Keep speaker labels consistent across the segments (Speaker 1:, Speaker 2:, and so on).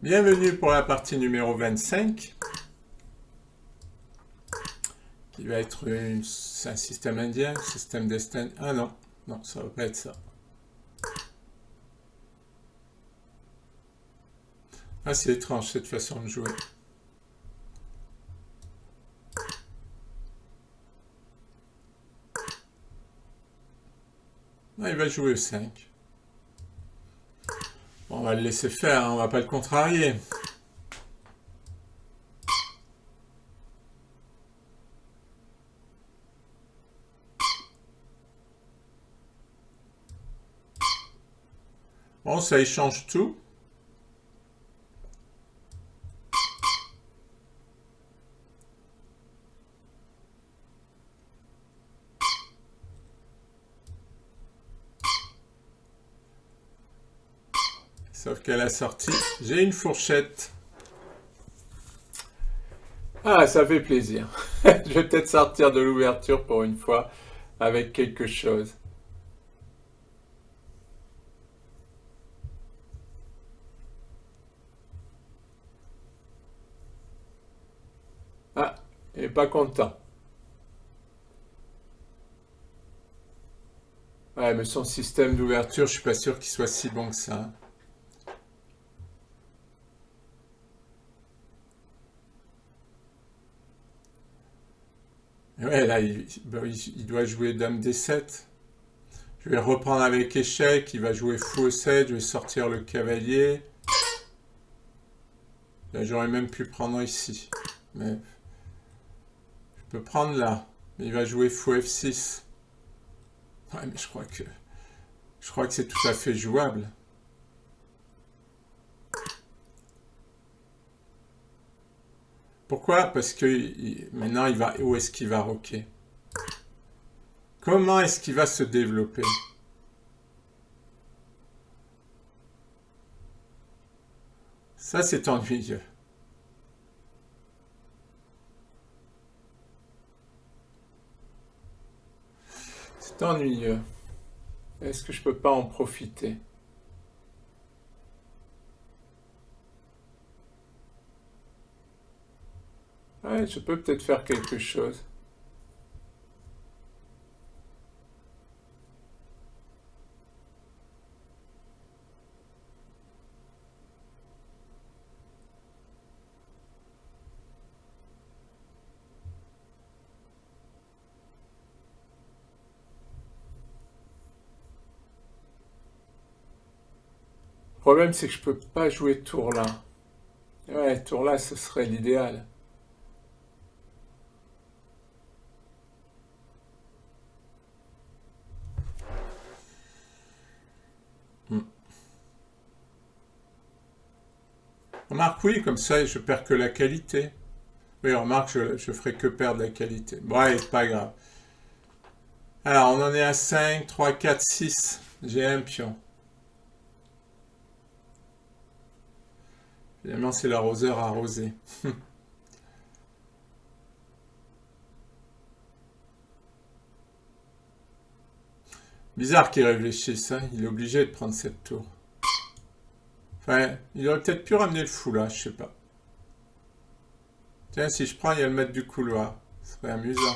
Speaker 1: Bienvenue pour la partie numéro 25, qui va être un système indien, système d'Estin. Ah non, non, ça va pas être ça. Ah, c'est étrange cette façon de jouer. Ah, il va jouer 5. Bon, on va le laisser faire, hein, on va pas le contrarier. Bon, ça échange tout. Sauf qu'à la sortie, j'ai une fourchette. Ah, ça fait plaisir. Je vais peut-être sortir de l'ouverture pour une fois avec quelque chose. Ah, il n'est pas content. Ouais, mais son système d'ouverture, je suis pas sûr qu'il soit si bon que ça. Ouais, là, il doit jouer Dame D7. Je vais reprendre avec échec, il va jouer Fou E7, je vais sortir le cavalier. Là, j'aurais même pu prendre ici. Mais je peux prendre là. Mais il va jouer Fou F6. Ouais, mais je crois que c'est tout à fait jouable. Pourquoi? Parce que maintenant, où est-ce qu'il va roquer? Comment est-ce qu'il va se développer? Ça, c'est ennuyeux. C'est ennuyeux. Est-ce que je peux pas en profiter? Ouais, je peux peut-être faire quelque chose. Le problème, c'est que je peux pas jouer tour là. Ouais, tour là, ce serait l'idéal. Hmm. Remarque, oui, comme ça, je perds que la qualité. Oui, remarque, je ferai que perdre la qualité. Bon, allez, c'est pas grave. Alors, on en est à 5, 3, 4, 6. J'ai un pion. Évidemment, c'est l'arroseur arrosé. Bizarre qu'il réfléchisse, hein. Il est obligé de prendre cette tour. Enfin, il aurait peut-être pu ramener le fou là, je sais pas. Tiens, si je prends, il y a le maître du couloir. Ce serait amusant.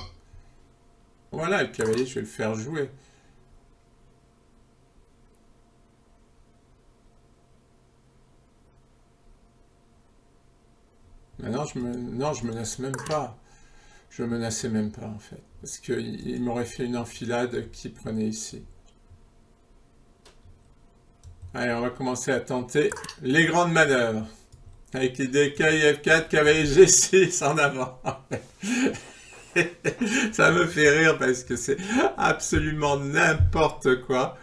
Speaker 1: Voilà, le cavalier, je vais le faire jouer. Maintenant, non, je menace même pas. Je menaçais même pas, en fait. Parce qu'il m'aurait fait une enfilade qui prenait ici. Allez, on va commencer à tenter les grandes manœuvres. Avec l'idée F4, cavalier G6 en avant. Ça me fait rire parce que c'est absolument n'importe quoi.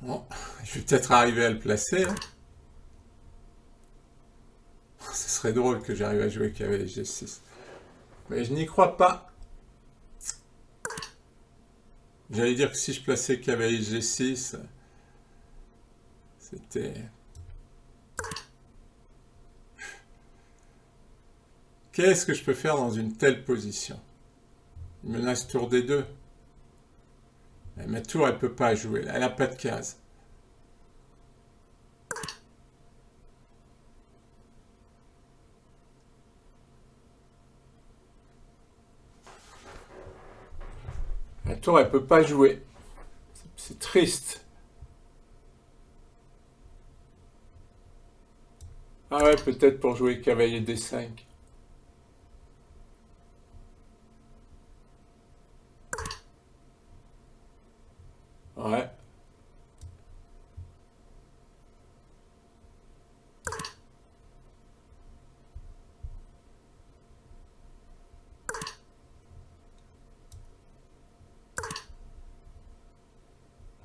Speaker 1: Bon, je vais peut-être arriver à le placer. Hein. Ce serait drôle que j'arrive à jouer cavalier G6. Mais je n'y crois pas. J'allais dire que si je plaçais cavalier G6, c'était... Qu'est-ce que je peux faire dans une telle position? Il menace tour D2. Ma tour, elle peut pas jouer. Elle n'a pas de case. La tour, elle peut pas jouer. C'est triste. Ah ouais, peut-être pour jouer cavalier D5. Ouais.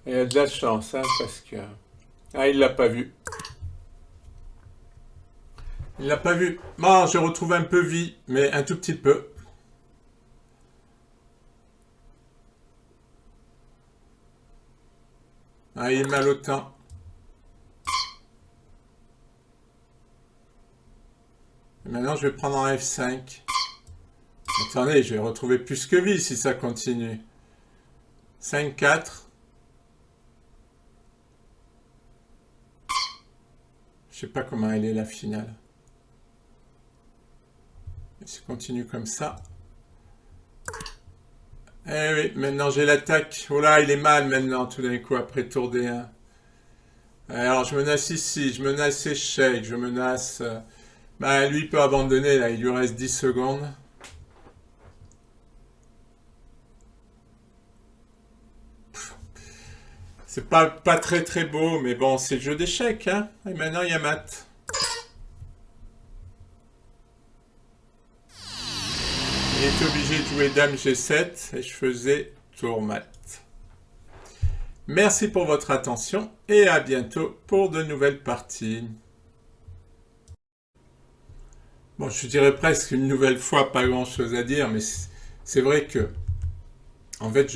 Speaker 1: Il y a de la chance, hein, parce que... Ah, il l'a pas vu. Il l'a pas vu. Bon, je retrouve un peu vie, mais un tout petit peu. Ah, il est mal au temps. Et maintenant, je vais prendre en F5. Attendez, je vais retrouver plus que vie si ça continue. 5-4. Je sais pas comment elle est la finale. Et si je continue comme ça. Eh oui, maintenant j'ai l'attaque. Oh là, il est mal maintenant, tout d'un coup, après tour D1. Alors, je menace ici, je menace échec, je menace... Bah, lui, il peut abandonner, là, il lui reste 10 secondes. C'est pas très très beau, mais bon, c'est le jeu d'échecs, hein. Et maintenant, il y a mat. Il était obligé de jouer dame G7 et je faisais tour mat. Merci pour votre attention et à bientôt pour de nouvelles parties. Bon, je dirais presque une nouvelle fois, pas grand chose à dire, mais c'est vrai que, en fait,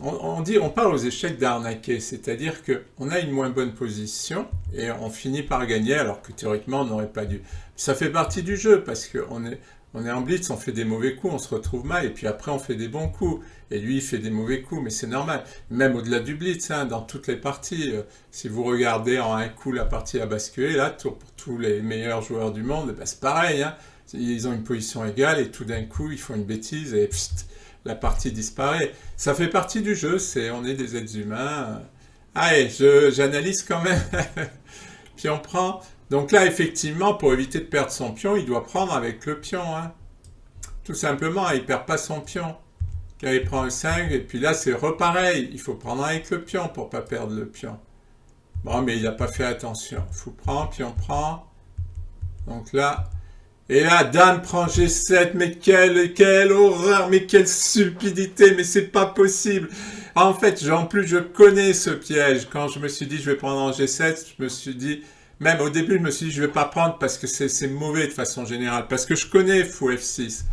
Speaker 1: on parle aux échecs d'arnaquer, c'est-à-dire qu'on a une moins bonne position et on finit par gagner alors que théoriquement on n'aurait pas dû. Ça fait partie du jeu parce qu'on est en blitz, on fait des mauvais coups, on se retrouve mal et puis après on fait des bons coups. Et lui il fait des mauvais coups, mais c'est normal. Même au-delà du blitz, hein, dans toutes les parties, si vous regardez en un coup la partie a basculé, là, pour tous les meilleurs joueurs du monde, ben, c'est pareil. Hein, ils ont une position égale et tout d'un coup ils font une bêtise et pfft, la partie disparaît. Ça fait partie du jeu, on est des êtres humains. Allez, j'analyse quand même. Puis on prend... Donc là, effectivement, pour éviter de perdre son pion, il doit prendre avec le pion. Hein. Tout simplement, il ne perd pas son pion. Là, il prend un 5, et puis là, c'est repareil. Il faut prendre avec le pion pour ne pas perdre le pion. Bon, mais il n'a pas fait attention. Fou prend, pion prend. Donc là... Et là, dame prend G7, mais quelle horreur, mais quelle stupidité, mais c'est pas possible. En fait, en plus, je connais ce piège. Quand je me suis dit, je vais prendre en G7, je me suis dit, même au début, je me suis dit, je vais pas prendre parce que c'est mauvais de façon générale. Parce que je connais fou F6.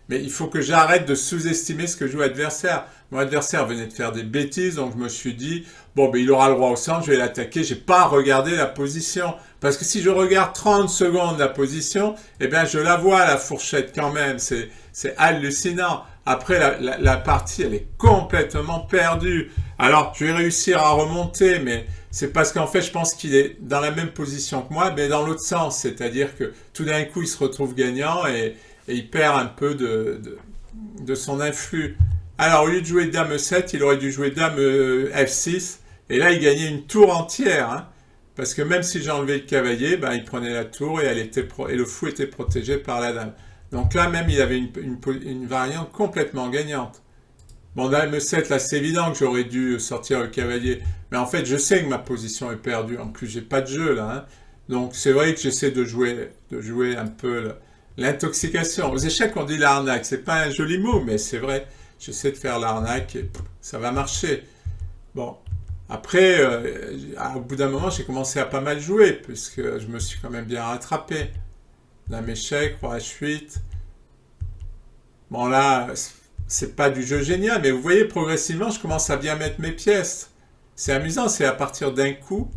Speaker 1: Mais il faut que j'arrête de sous-estimer ce que joue l'adversaire. Mon adversaire venait de faire des bêtises, donc je me suis dit, bon, ben, il aura le droit au centre, je vais l'attaquer. J'ai pas regardé la position. Parce que si je regarde 30 secondes la position, eh bien, je la vois, la fourchette, quand même. C'est hallucinant. Après, la partie, elle est complètement perdue. Alors, je vais réussir à remonter, mais c'est parce qu'en fait, je pense qu'il est dans la même position que moi, mais dans l'autre sens. C'est-à-dire que tout d'un coup, il se retrouve gagnant et il perd un peu de son influx. Alors, au lieu de jouer dame 7, il aurait dû jouer dame F6. Et là, il gagnait une tour entière. Hein, parce que même si j'ai enlevé le cavalier, ben, il prenait la tour et le fou était protégé par la dame. Donc là, même, il avait une variante complètement gagnante. Bon, dame 7, là, c'est évident que j'aurais dû sortir le cavalier. Mais en fait, je sais que ma position est perdue. En plus, j'ai pas de jeu, là. Hein. Donc, c'est vrai que j'essaie de jouer un peu l'intoxication. Aux échecs, on dit l'arnaque. C'est pas un joli mot, mais c'est vrai. J'essaie de faire l'arnaque et ça va marcher. Bon. Après, au bout d'un moment, j'ai commencé à pas mal jouer, puisque je me suis quand même bien rattrapé. Dame échec, roi H8. Bon, là, c'est pas du jeu génial, mais vous voyez, progressivement, je commence à bien mettre mes pièces. C'est amusant, c'est à partir d'un coup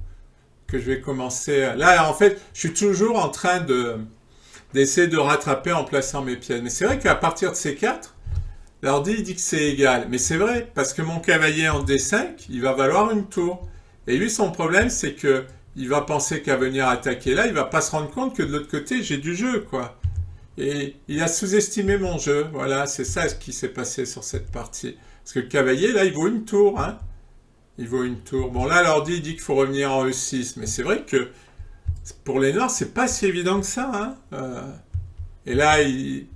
Speaker 1: que je vais commencer... Là, en fait, je suis toujours en train d'essayer de rattraper en plaçant mes pièces. Mais c'est vrai qu'à partir de ces 4, l'ordi il dit que c'est égal. Mais c'est vrai, parce que mon cavalier en D5, il va valoir une tour. Et lui, son problème, c'est que il va penser qu'à venir attaquer là, il va pas se rendre compte que de l'autre côté, j'ai du jeu, quoi. Et il a sous-estimé mon jeu. Voilà, c'est ça ce qui s'est passé sur cette partie. Parce que le cavalier, là, il vaut une tour, hein. Il vaut une tour. Bon, là, l'ordi, il dit qu'il faut revenir en E6. Mais c'est vrai que pour les Noirs, c'est pas si évident que ça, hein. Et là, il,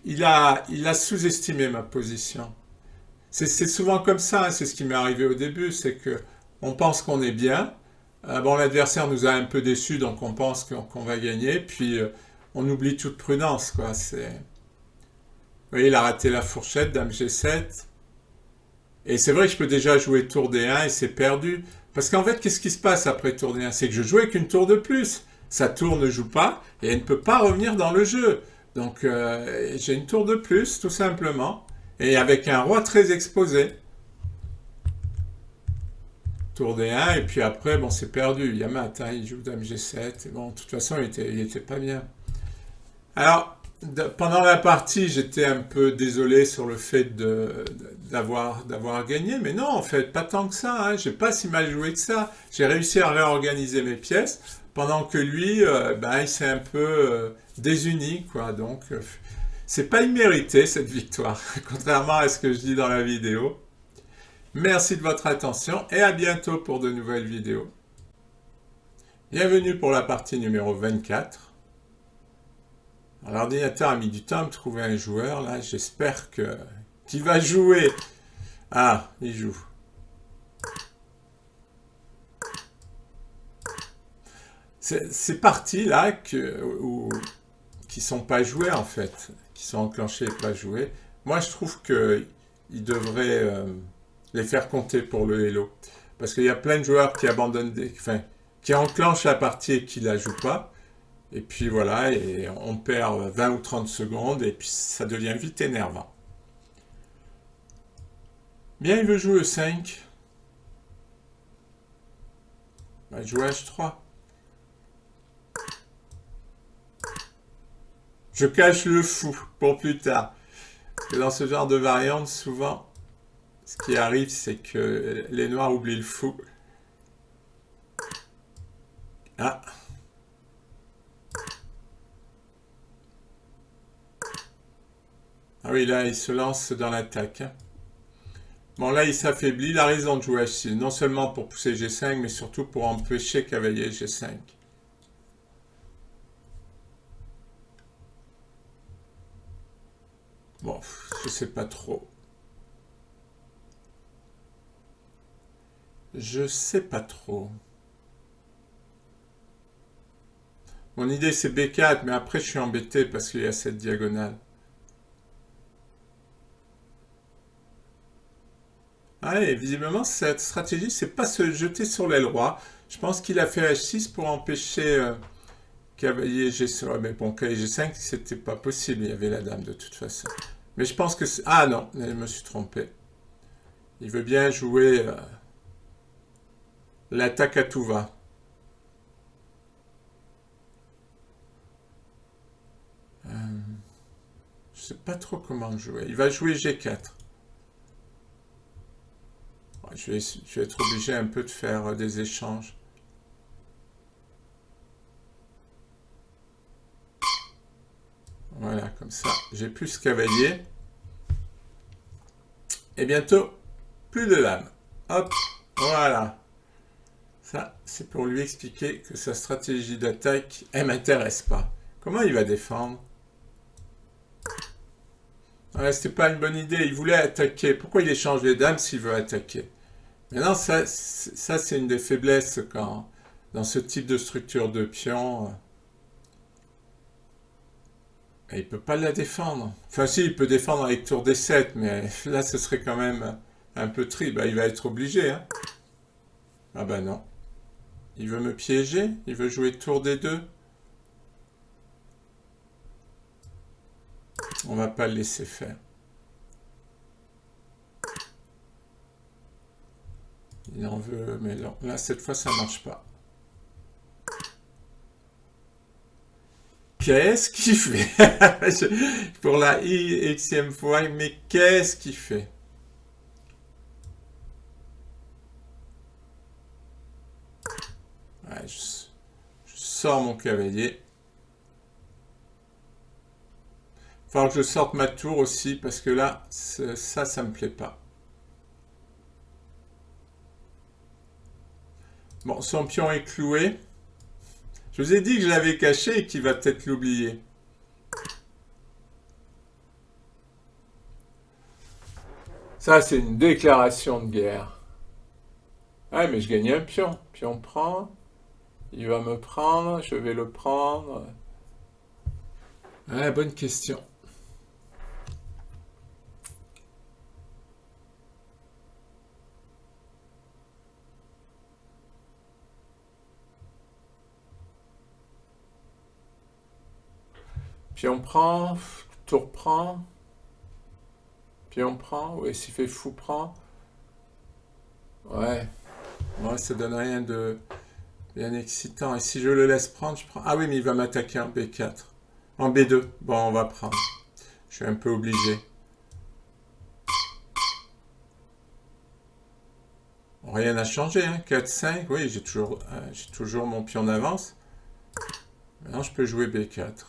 Speaker 1: il a sous-estimé ma position. C'est souvent comme ça, hein, c'est ce qui m'est arrivé au début, c'est que on pense qu'on est bien. Bon, l'adversaire nous a un peu déçus, donc on pense qu'on va gagner, puis on oublie toute prudence, quoi. Vous voyez, il a raté la fourchette, dame G7. Et c'est vrai que je peux déjà jouer tour D1 et c'est perdu. Parce qu'en fait, qu'est-ce qui se passe après tour D1? C'est que je joue avec une tour de plus. Sa tour ne joue pas et elle ne peut pas revenir dans le jeu. Donc j'ai une tour de plus, tout simplement. Et avec un roi très exposé. Tour D1 et puis après, bon, c'est perdu. Yamat, hein, il joue dame G7. Et bon, de toute façon, il était pas bien. Alors, pendant la partie, j'étais un peu désolé sur le fait d'avoir gagné, mais non, en fait, pas tant que ça, hein. J'ai pas si mal joué que ça. J'ai réussi à réorganiser mes pièces, pendant que lui, ben, il s'est un peu désuni, quoi. Donc, c'est pas immérité, cette victoire, contrairement à ce que je dis dans la vidéo. Merci de votre attention et à bientôt pour de nouvelles vidéos. Bienvenue pour la partie numéro 24. L'ordinateur a mis du temps à me trouver un joueur, là, j'espère qu'il va jouer. Ah, il joue. Ces parties là qui sont pas jouées en fait, qui sont enclenchées et pas jouées, moi je trouve que il devrait les faire compter pour le Hello. Parce qu'il y a plein de joueurs qui abandonnent enfin, qui enclenchent la partie et qui la jouent pas. Et puis voilà, et on perd 20 ou 30 secondes et puis ça devient vite énervant. Bien, il veut jouer E5. Il va jouer H3. Je cache le fou pour plus tard. Parce que dans ce genre de variante, souvent, ce qui arrive, c'est que les noirs oublient le fou. Ah. Ah oui, là, il se lance dans l'attaque. Bon, là, il s'affaiblit. Il a raison de jouer H6. Non seulement pour pousser G5, mais surtout pour empêcher cavalier G5. Bon, je sais pas trop. Je sais pas trop. Mon idée, c'est B4, mais après, je suis embêté parce qu'il y a cette diagonale. Ah, et visiblement, cette stratégie, c'est pas se jeter sur l'aile roi. Je pense qu'il a fait H6 pour empêcher cavalier G5. Mais bon, cavalier G5, c'était pas possible. Il y avait la dame de toute façon. Mais je pense que c'est... Ah non, je me suis trompé. Il veut bien jouer l'attaque à tout va. Je sais pas trop comment jouer. Il va jouer G4. Je vais être obligé un peu de faire des échanges. Voilà, comme ça, j'ai plus cavalier. Et bientôt, plus de lame. Hop, voilà. Ça, c'est pour lui expliquer que sa stratégie d'attaque, elle m'intéresse pas. Comment il va défendre? Ouais, c'était pas une bonne idée. Il voulait attaquer. Pourquoi il échange les dames s'il veut attaquer? Maintenant, ça c'est une des faiblesses quand, dans ce type de structure de pion. Et il peut pas la défendre. Enfin, si, il peut défendre avec tour D7, mais là, ce serait quand même un peu triste. Bah, il va être obligé, hein. Ah bah non. Il veut me piéger? Il veut jouer tour D2? On va pas le laisser faire. Il en veut, mais non. Là, cette fois, ça marche pas. Qu'est-ce qu'il fait? Pour la xème fois, mais qu'est-ce qu'il fait? Ouais, je sors mon cavalier. Faut que je sorte ma tour aussi, parce que là, ça me plaît pas. Bon, son pion est cloué. Je vous ai dit que je l'avais caché et qu'il va peut-être l'oublier. Ça, c'est une déclaration de guerre. Ah, mais je gagne un pion. Pion prend. Il va me prendre. Je vais le prendre. Ah, bonne question. Pion prend. Tour prend. Pion prend. Ouais, s'il fait fou prend. Ouais. Moi, ça donne rien de bien excitant. Et si je le laisse prendre, je prends. Ah oui, mais il va m'attaquer en B4. En B2. Bon, on va prendre. Je suis un peu obligé. Rien n'a changé, hein. 4, 5. Oui, j'ai toujours mon pion d'avance. Maintenant, je peux jouer B4.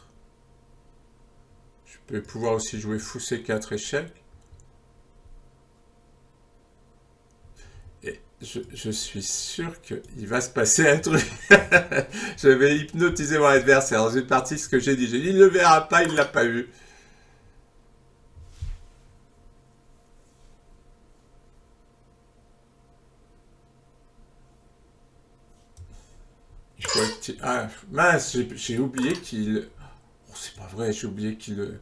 Speaker 1: Je peux pouvoir aussi jouer fou C4 échec. Et je suis sûr qu'il va se passer un truc. Je vais hypnotiser mon adversaire. Dans une partie, ce que j'ai dit, il ne le verra pas, il ne l'a pas vu. Ah, mince, j'ai oublié qu'il... Oh, c'est pas vrai, j'ai oublié qu'il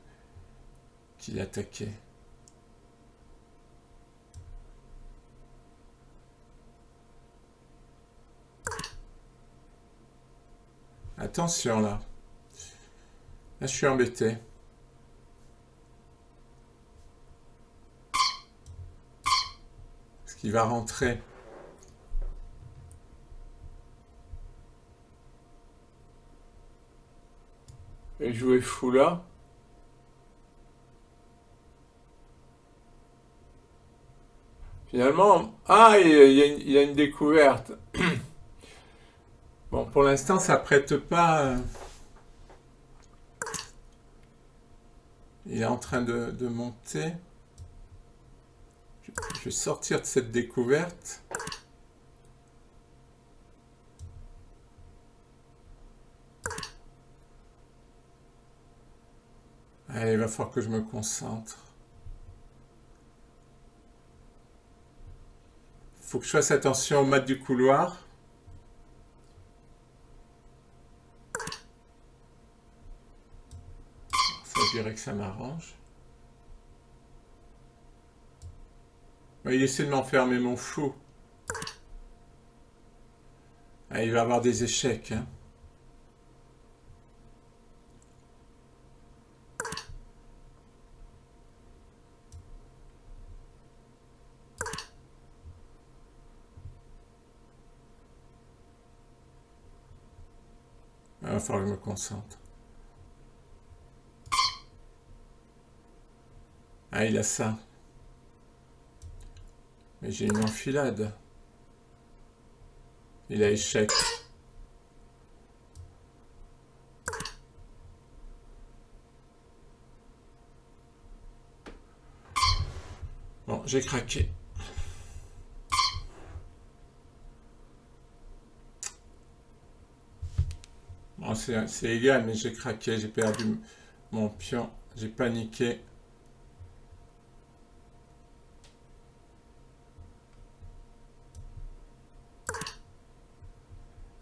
Speaker 1: attaquait. Attention là. Là, je suis embêté. Parce qu'il va rentrer. Et jouer fou là. Finalement, ah, il y a une découverte. Bon, pour l'instant, ça prête pas. Il est en train de monter. Je vais sortir de cette découverte. Allez, il va falloir que je me concentre. Faut que je fasse attention au mat du couloir. Ça, je dirais que ça m'arrange. Il essaie de m'enfermer mon fou. Ah, il va avoir des échecs. Hein. Il va falloir que je me concentre. Ah, il a ça. Mais j'ai une enfilade. Il a échec. Bon, j'ai craqué. Bon, c'est égal, mais j'ai craqué. J'ai perdu mon pion. J'ai paniqué.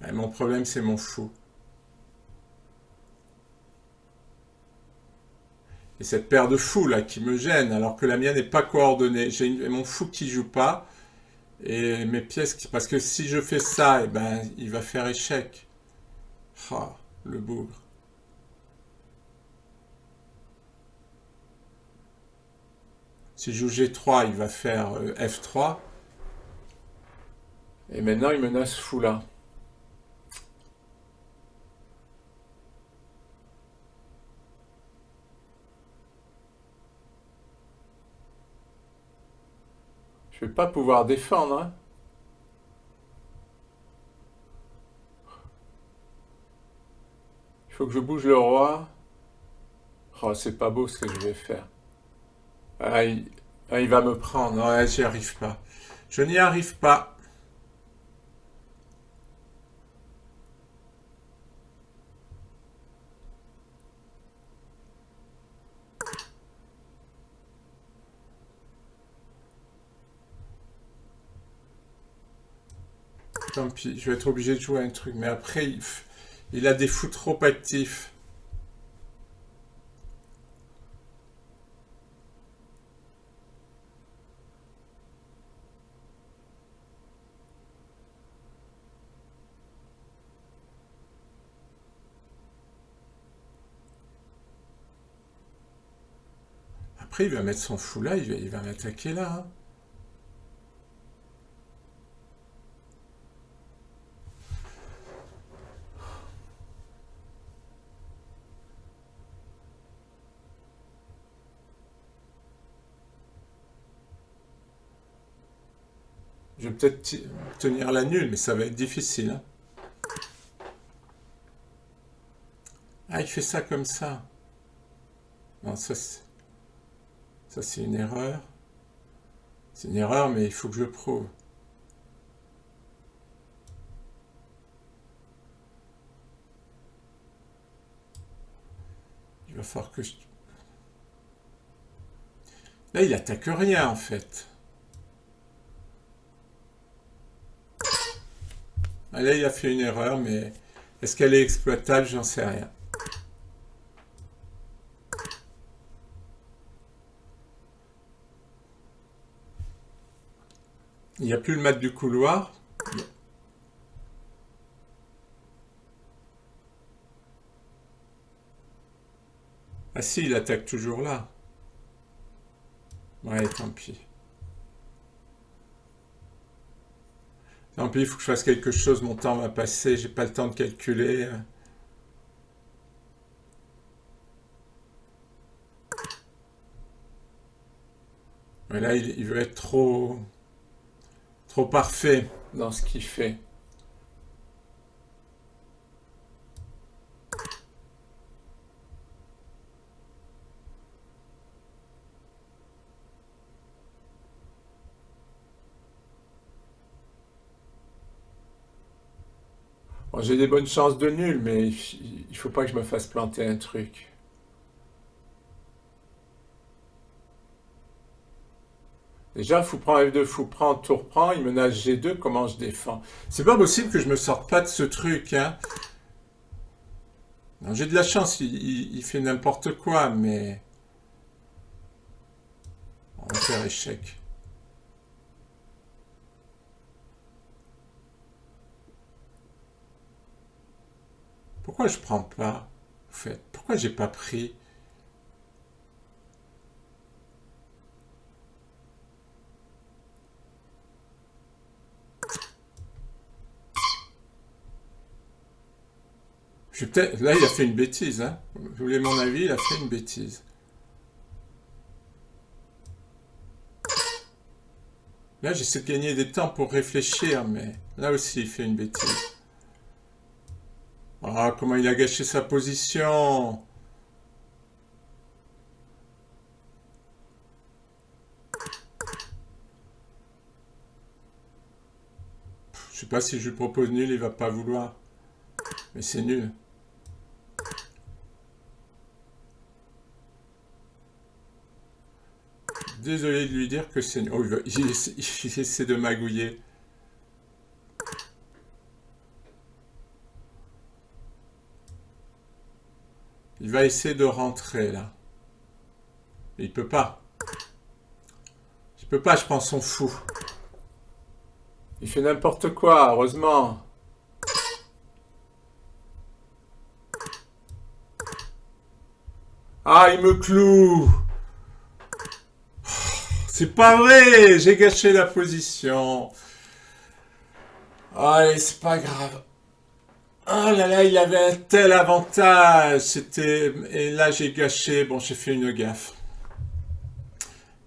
Speaker 1: Et mon problème, c'est mon fou. Et cette paire de fous là qui me gêne, alors que la mienne n'est pas coordonnée. J'ai mon fou qui joue pas et mes pièces qui... Parce que si je fais ça, eh ben, il va faire échec. Ah, le bougre. Si je joue G3, il va faire F3. Et maintenant, il menace fou là. Je vais pas pouvoir défendre. Hein. Il faut que je bouge le roi. Oh, c'est pas beau ce que je vais faire. Ah, il va me prendre. Ouais, j'y arrive pas. Je n'y arrive pas. Tant pis, je vais être obligé de jouer un truc. Mais après, il a des fous trop actifs. Après, il va mettre son fou là, il va m'attaquer là, hein. Je vais peut-être tenir la nulle, mais ça va être difficile, hein. Ah, il fait ça comme ça. Non, ça c'est une erreur. C'est une erreur, mais il faut que je prouve. Il va falloir que je... Là, il attaque rien, en fait. Ah, là, il a fait une erreur, mais est-ce qu'elle est exploitable? J'en sais rien. Il n'y a plus le mat du couloir. Ah si, il attaque toujours là. Ouais, tant pis. Tant pis, il faut que je fasse quelque chose, mon temps va passer, j'ai pas le temps de calculer. Mais là, il veut être trop parfait dans ce qu'il fait. Bon, j'ai des bonnes chances de nul, mais il faut pas que je me fasse planter un truc. Déjà, fou prend F2, fou prend, tour prend, il menace G2, comment je défends? C'est pas possible que je me sorte pas de ce truc, hein. Non, j'ai de la chance, il fait n'importe quoi, mais... On va faire échec. Pourquoi je prends pas, en fait? Pourquoi j'ai pas pris? Là, il a fait une bêtise, hein. Vous voulez mon avis, il a fait une bêtise. Là, j'essaie de gagner des temps pour réfléchir, mais là aussi, il fait une bêtise. Ah, comment il a gâché sa position! Je sais pas si je lui propose nul, il va pas vouloir. Mais c'est nul. Désolé de lui dire que c'est nul. Oh, il essaie de magouiller. Il va essayer de rentrer, là. Mais il peut pas. Il peut pas, je prends son fou. Il fait n'importe quoi, heureusement. Ah, il me cloue! C'est pas vrai! J'ai gâché la position. Allez, c'est pas grave. Oh là là, il avait un tel avantage. Et là, j'ai gâché. Bon, j'ai fait une gaffe.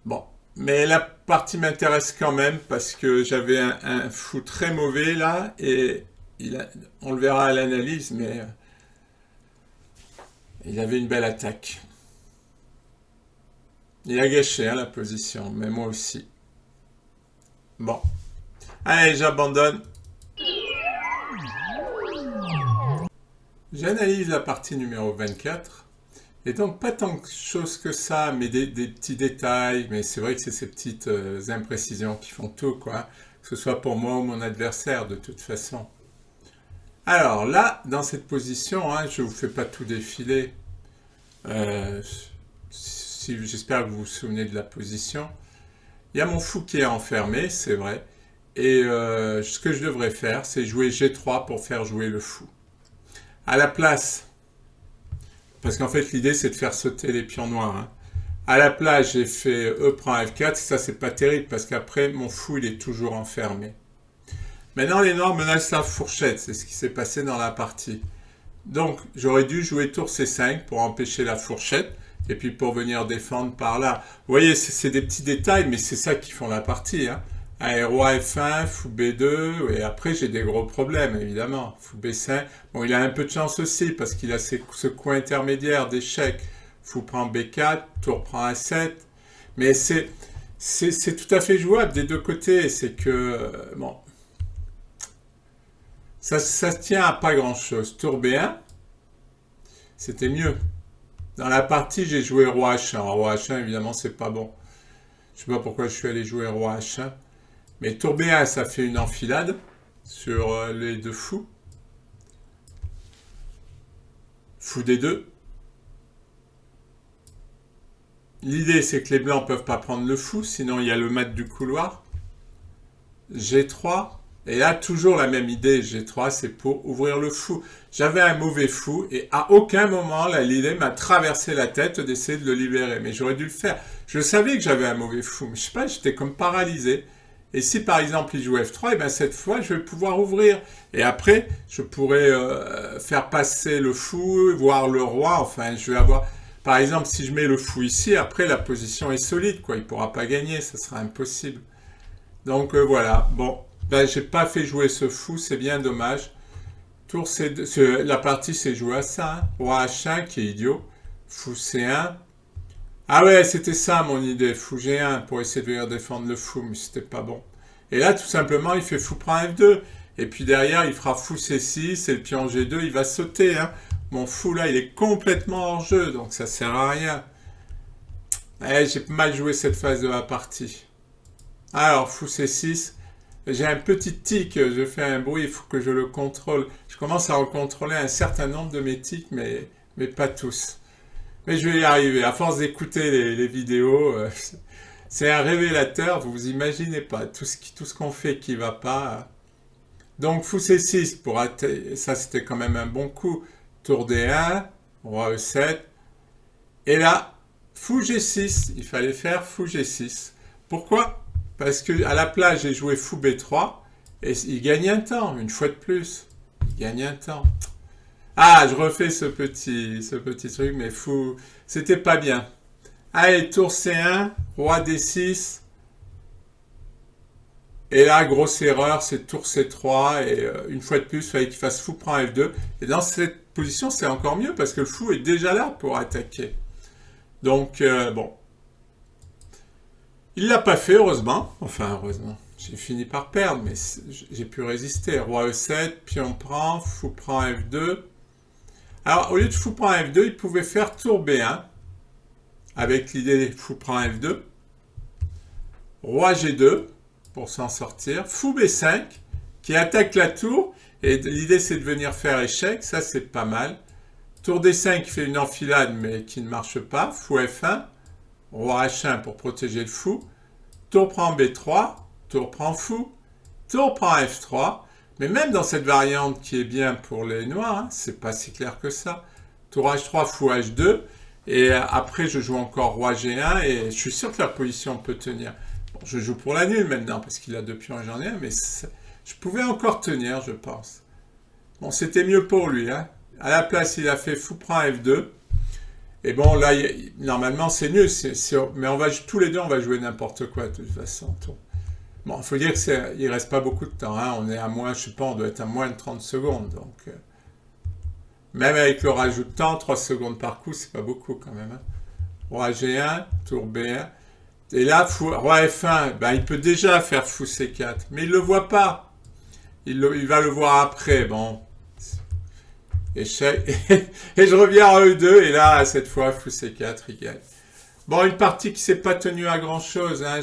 Speaker 1: Bon. Mais la partie m'intéresse quand même parce que j'avais un fou très mauvais là. Et on le verra à l'analyse, mais il avait une belle attaque. Il a gâché hein, la position, mais moi aussi. Bon. Allez, j'abandonne. J'analyse la partie numéro 24. Et donc, pas tant de choses que ça, mais des petits détails. Mais c'est vrai que c'est ces petites imprécisions qui font tout, quoi. Que ce soit pour moi ou mon adversaire, de toute façon. Alors là, dans cette position, hein, je ne vous fais pas tout défiler. J'espère que vous vous souvenez de la position. Il y a mon fou qui est enfermé, c'est vrai. Et ce que je devrais faire, c'est jouer G3 pour faire jouer le fou. À la place, parce qu'en fait l'idée c'est de faire sauter les pions noirs. Hein. À la place, j'ai fait E prend F4, ça c'est pas terrible parce qu'après mon fou il est toujours enfermé. Maintenant les noirs menacent la fourchette, c'est ce qui s'est passé dans la partie. Donc j'aurais dû jouer tour C5 pour empêcher la fourchette et puis pour venir défendre par là. Vous voyez, c'est des petits détails, mais c'est ça qui font la partie. Hein. Allez, roi F1, fou B2, et après j'ai des gros problèmes, évidemment. Fou B5, bon, il a un peu de chance aussi, parce qu'il a ce coin intermédiaire d'échec. Fou prend B4, tour prend A7, mais c'est tout à fait jouable des deux côtés, c'est que, bon, ça se tient à pas grand-chose. Tour B1, c'était mieux. Dans la partie, j'ai joué roi H1. Roi H1, évidemment, c'est pas bon. Je sais pas pourquoi je suis allé jouer roi H1. Mais tour B1, ça fait une enfilade sur les deux fous. Fou D2. L'idée, c'est que les blancs ne peuvent pas prendre le fou, sinon il y a le mat du couloir. G3. Et là, toujours la même idée, G3, c'est pour ouvrir le fou. J'avais un mauvais fou et à aucun moment, l'idée m'a traversé la tête d'essayer de le libérer. Mais j'aurais dû le faire. Je savais que j'avais un mauvais fou, mais je sais pas, j'étais comme paralysé. Et si par exemple il joue F3, et bien cette fois je vais pouvoir ouvrir. Et après, je pourrais faire passer le fou, voir le roi. Enfin, je vais avoir... Par exemple, si je mets le fou ici, après la position est solide, quoi. Il ne pourra pas gagner, ça sera impossible. Donc voilà, bon. Ben, j'ai pas fait jouer ce fou, c'est bien dommage. Tour C2, la partie s'est jouée à ça. Hein. Roi H1 qui est idiot. Fou C1. Ah ouais, c'était ça mon idée, fou G1 pour essayer de venir défendre le fou, mais c'était pas bon. Et là, tout simplement, il fait fou prend F2. Et puis derrière, il fera fou C6 et le pion G2, il va sauter. Hein. Mon fou là, il est complètement hors jeu, donc ça sert à rien. Eh, j'ai mal joué cette phase de la partie. Alors, fou C6. J'ai un petit tic, je fais un bruit, il faut que je le contrôle. Je commence à contrôler un certain nombre de mes tics, mais pas tous. Mais je vais y arriver. À force d'écouter les vidéos, c'est un révélateur, vous vous imaginez pas. Tout ce qu'on fait qui va pas. Donc, fou C6, ça c'était quand même un bon coup. Tour D1, roi E7. Et là, fou G6, il fallait faire fou G6. Pourquoi ? Parce qu'à la place, j'ai joué fou B3 et il gagne un temps, une fois de plus. Il gagne un temps. Ah, je refais ce petit truc, mais fou, c'était pas bien. Allez, tour C1, roi D6. Et là, grosse erreur, c'est tour C3. Et une fois de plus, il fallait qu'il fasse fou prend F2. Et dans cette position, c'est encore mieux parce que le fou est déjà là pour attaquer. Donc, bon. Il l'a pas fait, heureusement. Enfin, heureusement. J'ai fini par perdre, mais j'ai pu résister. Roi E7, pion prend, fou prend F2. Alors, au lieu de fou prend F2, il pouvait faire tour B1. Avec l'idée fou prend F2. Roi G2, pour s'en sortir. Fou B5, qui attaque la tour. Et l'idée, c'est de venir faire échec. Ça, c'est pas mal. Tour D5 qui fait une enfilade, mais qui ne marche pas. Fou F1. Roi H1 pour protéger le fou. Tour prend B3. Tour prend fou. Tour prend F3. Mais même dans cette variante qui est bien pour les noirs, hein, c'est pas si clair que ça. Tour H3, fou H2. Et après, je joue encore roi G1. Et je suis sûr que la position peut tenir. Bon, je joue pour la nulle maintenant, parce qu'il a deux pions et j'en ai un. Mais je pouvais encore tenir, je pense. Bon, c'était mieux pour lui. Hein. À la place, il a fait fou prend F2. Et bon, là, normalement, c'est nul. Mais tous les deux, on va jouer n'importe quoi, de toute façon. Bon, il faut dire qu'il ne reste pas beaucoup de temps. Hein. On est à moins, je sais pas, on doit être à moins de 30 secondes. Donc, même avec le rajout de temps, 3 secondes par coup, c'est pas beaucoup quand même. Hein. roi G1, tour B1. Et là, roi F1, ben, il peut déjà faire fou C4, mais il ne le voit pas. Il va le voir après, bon. Échec. Et je reviens en E2, et là, cette fois, fou C4, il gagne. Bon, une partie qui s'est pas tenue à grand-chose, hein,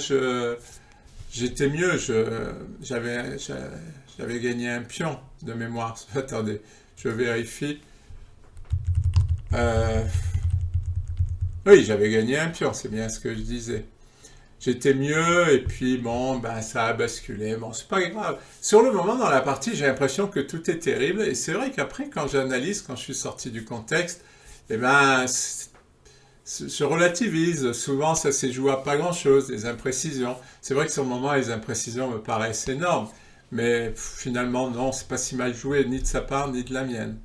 Speaker 1: j'étais mieux, j'avais gagné un pion de mémoire. Attendez, je vérifie. Oui, j'avais gagné un pion, c'est bien ce que je disais. J'étais mieux, et puis bon, ben ça a basculé. Bon, c'est pas grave. Sur le moment dans la partie, j'ai l'impression que tout est terrible, et c'est vrai qu'après, quand j'analyse, quand je suis sorti du contexte, eh ben, je relativise. Souvent, ça s'est joué à pas grand-chose, des imprécisions. C'est vrai que sur le moment, les imprécisions me paraissent énormes, mais finalement, non, c'est pas si mal joué, ni de sa part, ni de la mienne.